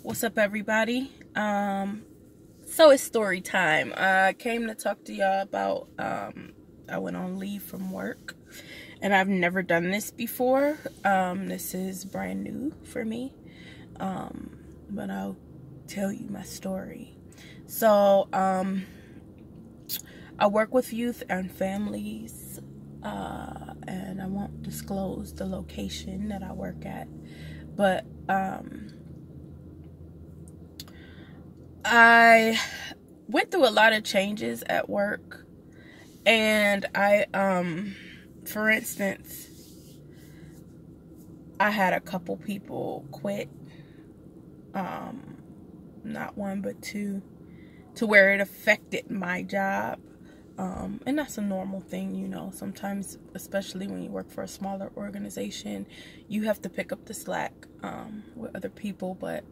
What's up, everybody? So it's story time. I came to talk to y'all about I went on leave from work, and I've never done this before. This is brand new for me, but I'll tell you my story. So I work with youth and families, and I won't disclose the location that I work at, but I went through a lot of changes at work, and for instance, I had a couple people quit, not one but two, to where it affected my job, and that's a normal thing, you know. Sometimes, especially when you work for a smaller organization, you have to pick up the slack with other people, but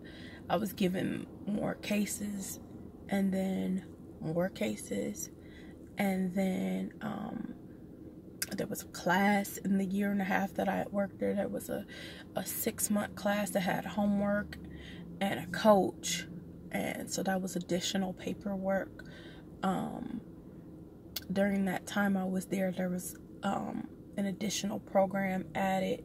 I was given more cases, and then more cases, and then there was a class in the year and a half that I worked there. There was a 6-month class that had homework and a coach, and so that was additional paperwork. During that time I was there, there was an additional program added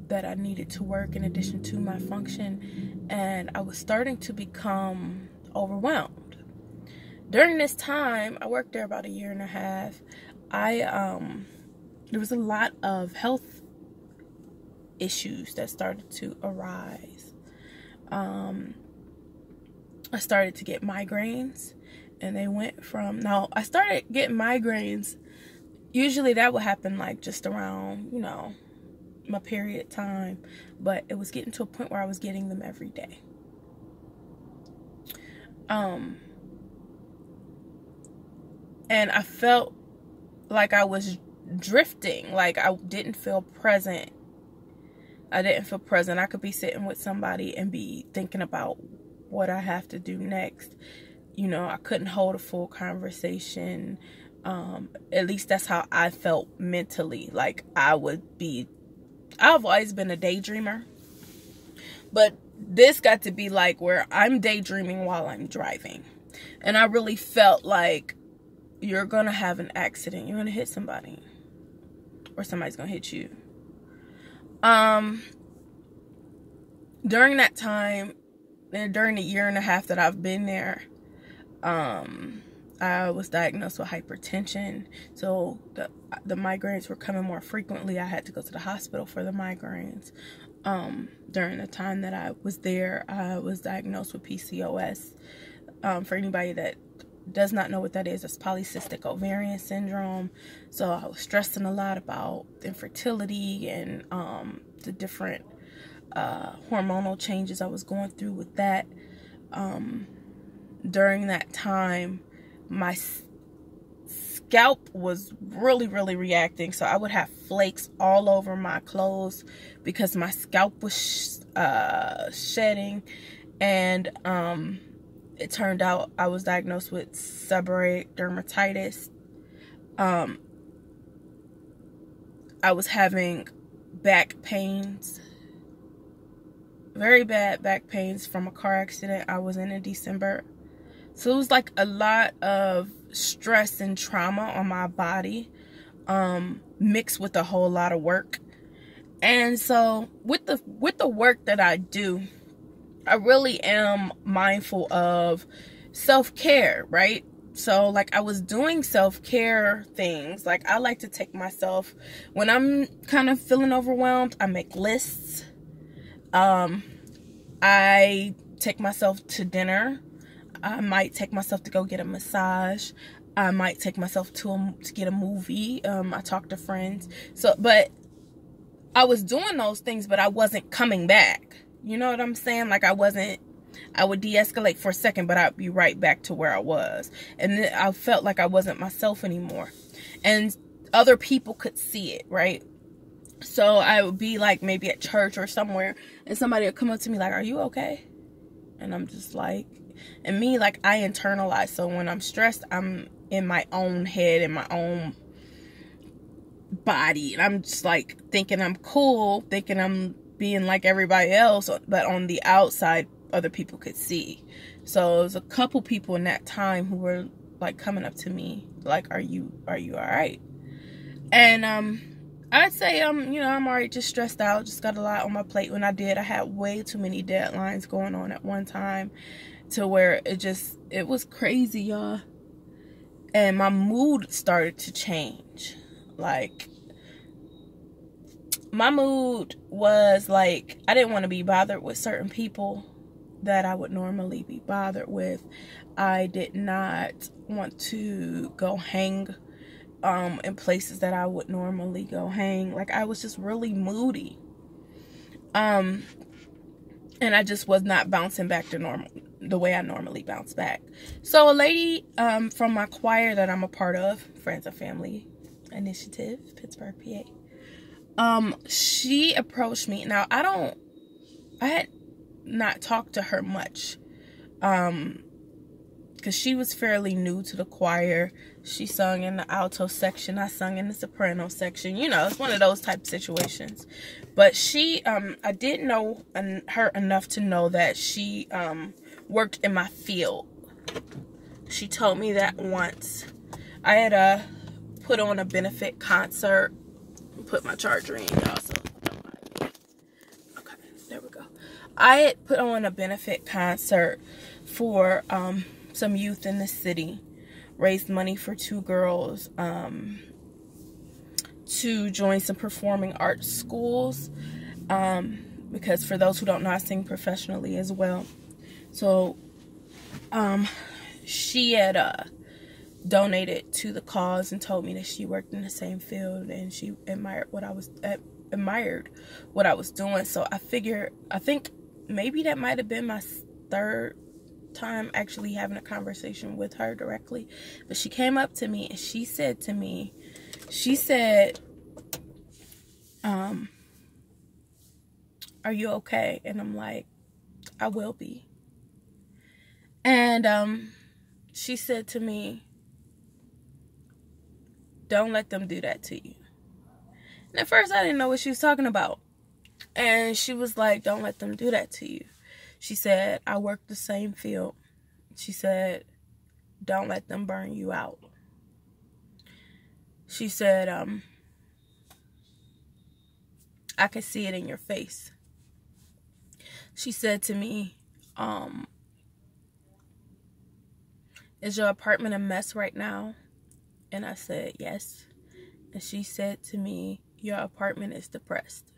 that I needed to work in addition to my function, and I was starting to become overwhelmed. During this time, I worked there about a year and a half. There was a lot of health issues that started to arise. I started to get migraines, and they went from, now I started getting migraines, usually that would happen like just around, you know, my period time, but it was getting to a point where I was getting them every day. And I felt like I was drifting, like I didn't feel present. I could be sitting with somebody and be thinking about what I have to do next. You know, I couldn't hold a full conversation. At least that's how I felt mentally. Like I've always been a daydreamer, but this got to be like where I'm daydreaming while I'm driving. And I really felt like you're going to have an accident. You're going to hit somebody, or somebody's going to hit you. During that time, and during the year and a half that I've been there, I was diagnosed with hypertension, so the migraines were coming more frequently. I had to go to the hospital for the migraines. During the time that I was there, I was diagnosed with PCOS. For anybody that does not know what that is, it's polycystic ovarian syndrome. So I was stressing a lot about infertility and the different hormonal changes I was going through with that. During that time, my scalp was really reacting, so I would have flakes all over my clothes because my scalp was shedding. And it turned out I was diagnosed with seborrheic dermatitis. I was having back pains, very bad back pains from a car accident I was in December. So it was like a lot of stress and trauma on my body, mixed with a whole lot of work. And so with the work that I do, I really am mindful of self-care, right? So like I was doing self-care things. Like I like to take myself, when I'm kind of feeling overwhelmed, I make lists. I take myself to dinner. I might take myself to go get a massage. I might take myself to get a movie. I talk to friends. So, but I was doing those things, but I wasn't coming back. You know what I'm saying? Like I would de-escalate for a second, but I'd be right back to where I was. And then I felt like I wasn't myself anymore. And other people could see it, right? So I would be like maybe at church or somewhere, and somebody would come up to me like, "Are you okay?" And I'm just like, and me, like, I internalize. So when I'm stressed, I'm in my own head, in my own body, and I'm just like thinking I'm cool, thinking I'm being like everybody else, but on the outside, other people could see. So it was a couple people in that time who were like coming up to me like, are you all right? And I'd say you know, I'm already just stressed out, just got a lot on my plate. When I had way too many deadlines going on at one time, to where it was crazy, y'all. And my mood started to change. Like, my mood was like, I didn't want to be bothered with certain people that I would normally be bothered with. I did not want to go hang in places that I would normally go hang. Like, I was just really moody. And I just was not bouncing back to normal, the way I normally bounce back. So a lady from my choir that I'm a part of, Friends and Family Initiative, Pittsburgh, PA, she approached me. Now, I had not talked to her much, because she was fairly new to the choir. She sung in the alto section, I sung in the soprano section. You know, it's one of those type of situations. But she, I did know her enough to know that she worked in my field. She told me that once. I had put on a benefit concert. Put my charger in, y'all, so don't mind me. Okay, there we go. I had put on a benefit concert for some youth in the city. Raised money for 2 girls to join some performing arts schools, because for those who don't know, I sing professionally as well. So she had donated to the cause and told me that she worked in the same field, and she admired what I was doing. So I think maybe that might have been my 3rd time actually having a conversation with her directly. But she came up to me and she said to me, are you okay? And I'm like, I will be. And she said to me, don't let them do that to you. And at first I didn't know what she was talking about. And she was like, don't let them do that to you. She said, I work the same field. She said, don't let them burn you out. She said, I can see it in your face. She said to me, is your apartment a mess right now? And I said, yes. And she said to me, your apartment is depressed.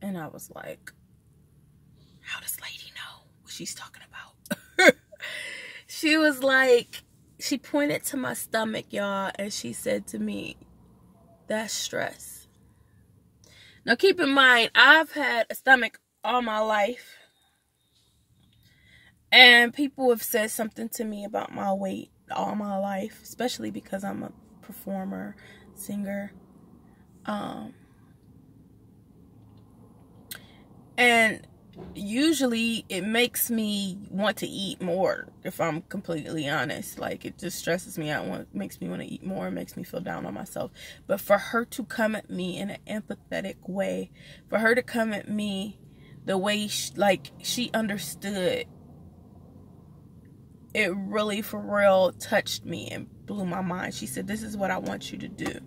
And I was like, how does lady know what she's talking about? She was like, she pointed to my stomach, y'all, and she said to me, that's stress. Now keep in mind, I've had a stomach all my life. And people have said something to me about my weight all my life, especially because I'm a performer, singer. And usually it makes me want to eat more, if I'm completely honest. Like, it just stresses me out, makes me want to eat more, makes me feel down on myself. But for her to come at me in an empathetic way, for her to come at me the way she understood, it really for real touched me and blew my mind. She said, this is what I want you to do.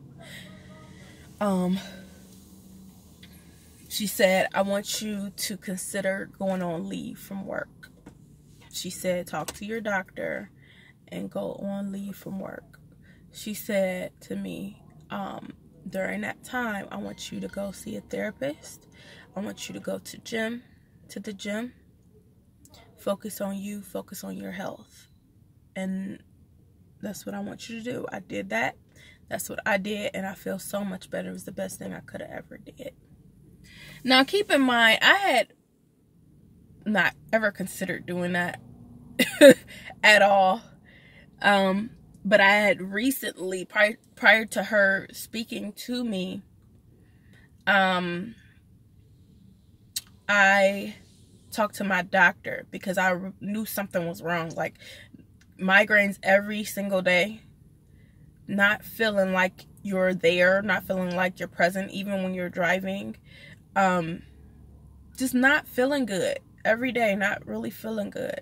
She said, I want you to consider going on leave from work. She said, talk to your doctor and go on leave from work. She said to me, during that time, I want you to go see a therapist. I want you to go to the gym. Focus on you, focus on your health. And that's what I want you to do. I did that. That's what I did, and I feel so much better. It was the best thing I could have ever did. Now, keep in mind, I had not ever considered doing that at all. But I had recently, prior to her speaking to me, I talked to my doctor because I knew something was wrong. Like, migraines every single day, not feeling like you're there, not feeling like you're present even when you're driving. Just not feeling good every day, not really feeling good.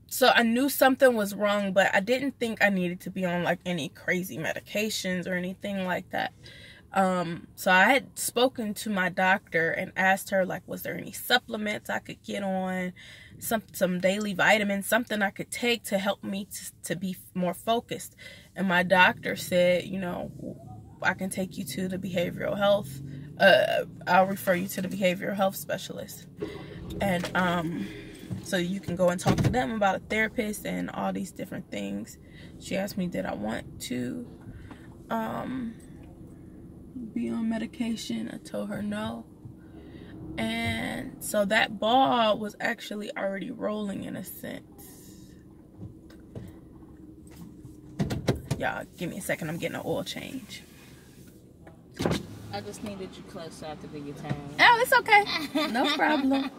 So I knew something was wrong, but I didn't think I needed to be on like any crazy medications or anything like that. So I had spoken to my doctor and asked her, like, was there any supplements I could get on, some daily vitamins, something I could take to help me to be more focused. And my doctor said, you know, I can take you to the behavioral health. I'll refer you to the behavioral health specialist. And so you can go and talk to them about a therapist and all these different things. She asked me, did I want to be on medication? I told her no. And so that ball was actually already rolling in a sense. Y'all, give me a second. I'm getting an oil change. I just needed you close so I could do your time. Oh, it's okay. No problem.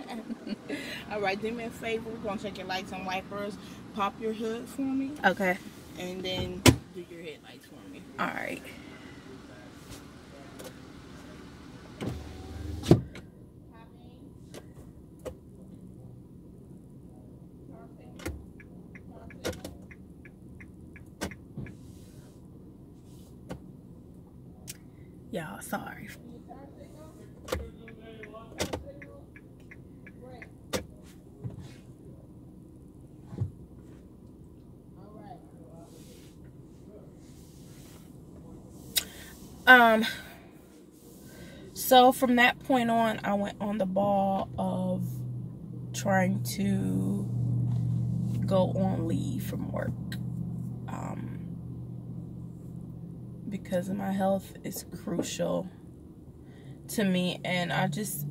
All right, do me a favor. We're going to check your lights and wipers. Pop your hood for me. Okay. And then do your headlights for me. All right. Y'all, sorry. So from that point on, I went on the ball of trying to go on leave from work. Because my health is crucial to me. And I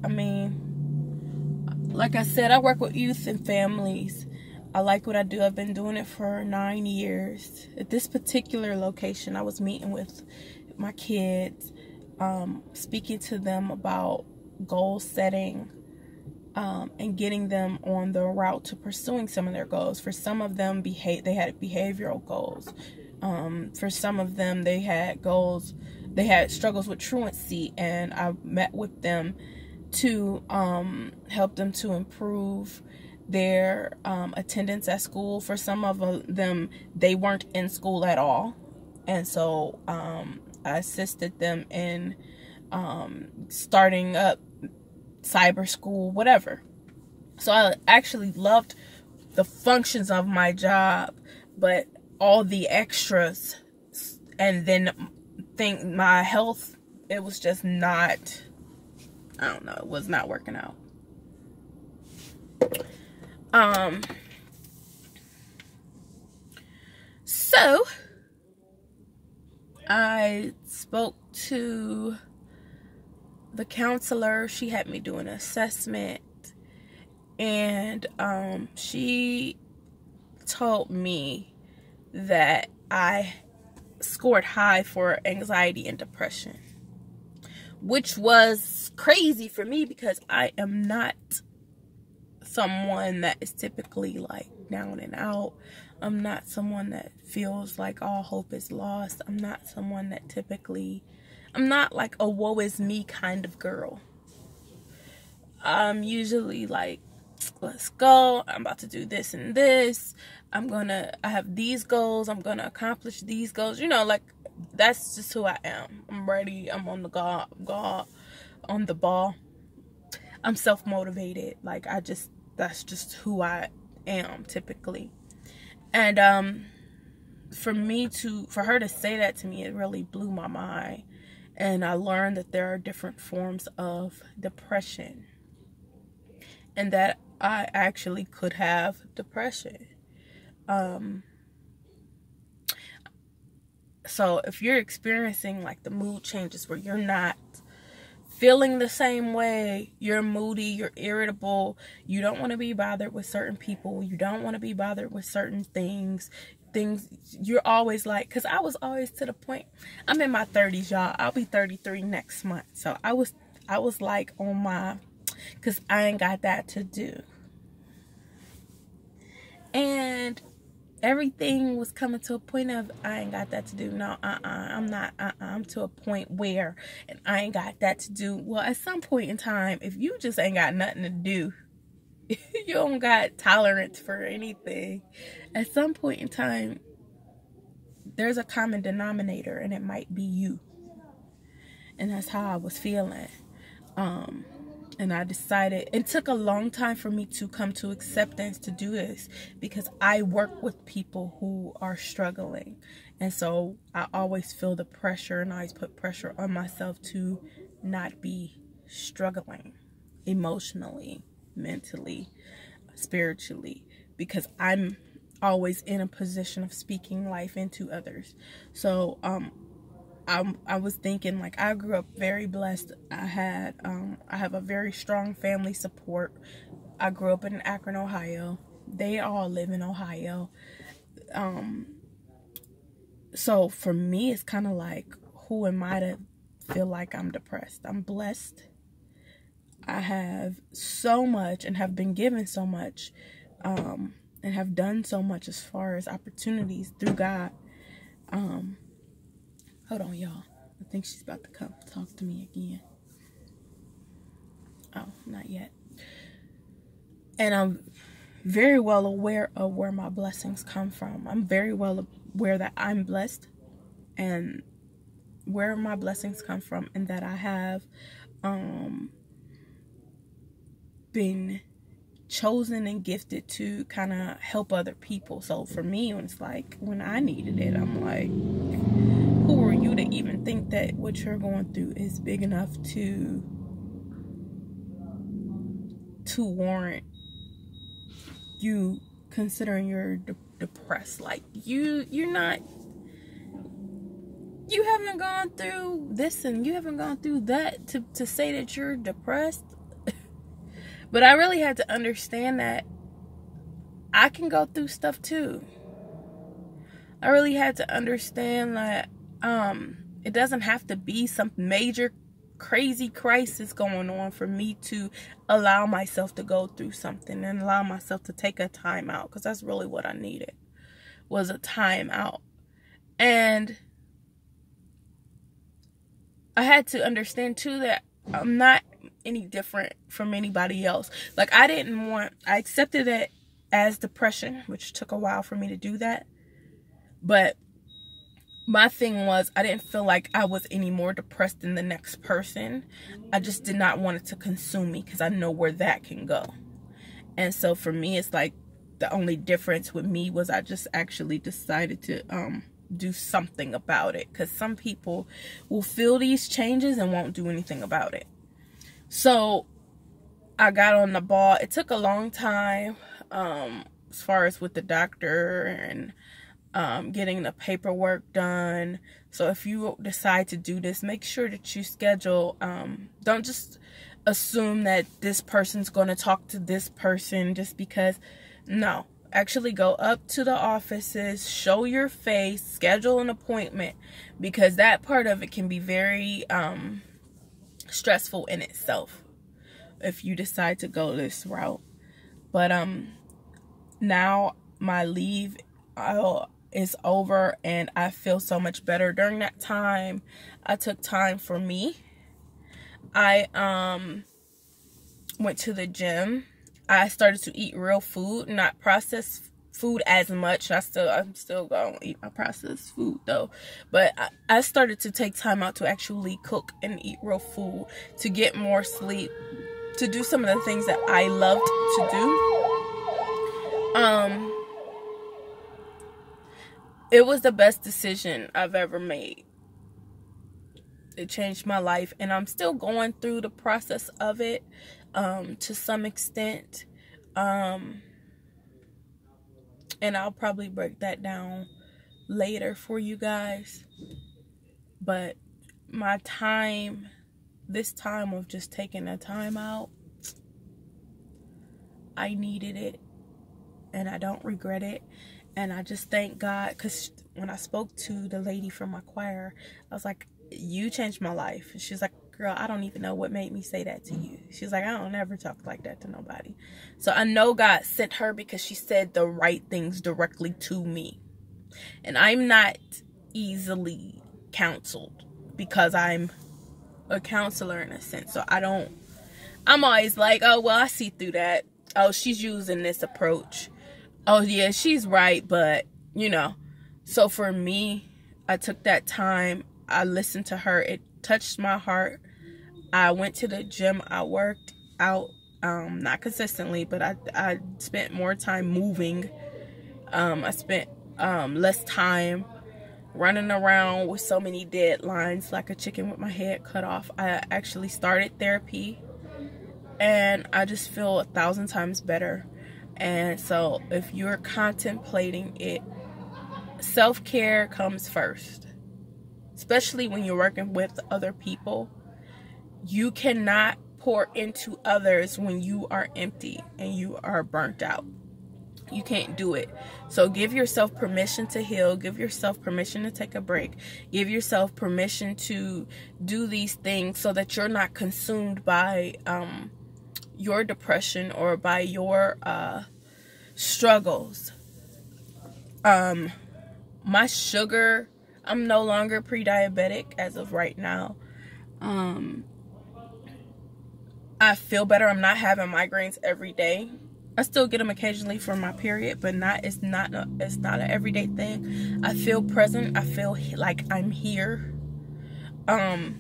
mean, like I said, I work with youth and families. I like what I do. I've been doing it for 9 years. At this particular location, I was meeting with my kids, speaking to them about goal setting, and getting them on the route to pursuing some of their goals. For some of them, they had behavioral goals. For some of them, they had goals, they had struggles with truancy, and I met with them to help them to improve their attendance at school. For some of them, they weren't in school at all, and so I assisted them in starting up cyber school, whatever. So I actually loved the functions of my job, but all the extras, and then my health, it was just not, I don't know, it was not working out. So I spoke to the counselor. She had me do an assessment, and she told me that I scored high for anxiety and depression, which was crazy for me because I am not someone that is typically like down and out. I'm not someone that feels like all hope is lost. I'm not someone that I'm not like a woe is me kind of girl. I'm usually like, let's go, I'm about to do this and this, I have these goals, I'm gonna accomplish these goals, you know, like, that's just who I am. I'm ready, I'm on the ball, I'm self-motivated, like, that's just who I am typically. And for her to say that to me, it really blew my mind. And I learned that there are different forms of depression, and that I actually could have depression. So if you're experiencing like the mood changes where you're not feeling the same way, you're moody, you're irritable, you don't want to be bothered with certain people, you don't want to be bothered with certain things, you're always like, because I was always to the point, I'm in my 30s, y'all. I'll be 33 next month. So I was like on my, because I ain't got that to do. And everything was coming to a point of, I ain't got that to do. No, I'm not, I'm to a point where, and I ain't got that to do. Well, at some point in time, if you just ain't got nothing to do, you don't got tolerance for anything, at some point in time, there's a common denominator, and it might be you. And that's how I was feeling. And I decided, it took a long time for me to come to acceptance to do this, because I work with people who are struggling. And so I always feel the pressure, and I always put pressure on myself to not be struggling emotionally, mentally, spiritually, because I'm always in a position of speaking life into others. So I was thinking, like, I grew up very blessed. I have a very strong family support. I grew up in Akron, Ohio. They all live in Ohio. So for me, it's kind of like, who am I to feel like I'm depressed? I'm blessed. I have so much, and have been given so much, and have done so much as far as opportunities through God. Hold on, y'all. I think she's about to come talk to me again. Oh, not yet. And I'm very well aware of where my blessings come from. I'm very well aware that I'm blessed, and where my blessings come from, and that I have been chosen and gifted to kind of help other people. So for me, when I needed it, I'm like, who are you to even think that what you're going through is big enough to warrant you considering you're depressed? Like, you haven't gone through this, and you haven't gone through that to say that you're depressed. But I really had to understand that I can go through stuff too. I really had to understand that it doesn't have to be some major crazy crisis going on for me to allow myself to go through something, and allow myself to take a time out, because that's really what I needed, was a time out. And I had to understand too that I'm not any different from anybody else. Like, I accepted it as depression, which took a while for me to do that. But my thing was, I didn't feel like I was any more depressed than the next person. I just did not want it to consume me, because I know where that can go. And so for me, it's like, the only difference with me was I just actually decided to do something about it. Because some people will feel these changes and won't do anything about it. So I got on the ball. It took a long time as far as with the doctor and getting the paperwork done. So if you decide to do this, make sure that you schedule. Don't just assume that this person's going to talk to this person just because. No, actually go up to the offices, show your face, schedule an appointment, because that part of it can be very stressful in itself if you decide to go this route. But now my leave is over, and I feel so much better. During that time, I took time for me. I went to the gym. I started to eat real food, not processed food as much. I'm still gonna eat my processed food though, but I started to take time out to actually cook and eat real food, to get more sleep, to do some of the things that I loved to do. It was the best decision I've ever made. It changed my life, and I'm still going through the process of it to some extent. And I'll probably break that down later for you guys. But this time of just taking a time out, I needed it, and I don't regret it. And I just thank God, because when I spoke to the lady from my choir, I was like, you changed my life. And she's like, girl, I don't even know what made me say that to you. She's like, I don't ever talk like that to nobody. So I know God sent her because she said the right things directly to me. And I'm not easily counseled because I'm a counselor in a sense. So I'm always like, oh, well, I see through that. Oh, she's using this approach. Oh, yeah, she's right. But, you know, so for me, I took that time. I listened to her. It touched my heart. I went to the gym. I worked out, not consistently, but I spent more time moving. I spent less time running around with so many deadlines like a chicken with my head cut off. I actually started therapy, and I just feel 1,000 times better. And so if you're contemplating it, self-care comes first, especially when you're working with other people. You cannot pour into others when you are empty and you are burnt out. You can't do it. So give yourself permission to heal. Give yourself permission to take a break. Give yourself permission to do these things so that you're not consumed by your depression or by your struggles. My sugar, I'm no longer pre-diabetic as of right now. I feel better. I'm not having migraines every day. I still get them occasionally for my period, but it's not an everyday thing. I feel present. I feel like I'm here. I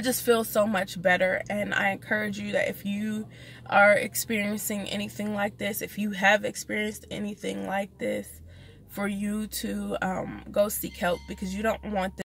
just feel so much better, and I encourage you that if you are experiencing anything like this, if you have experienced anything like this, for you to go seek help, because you don't want this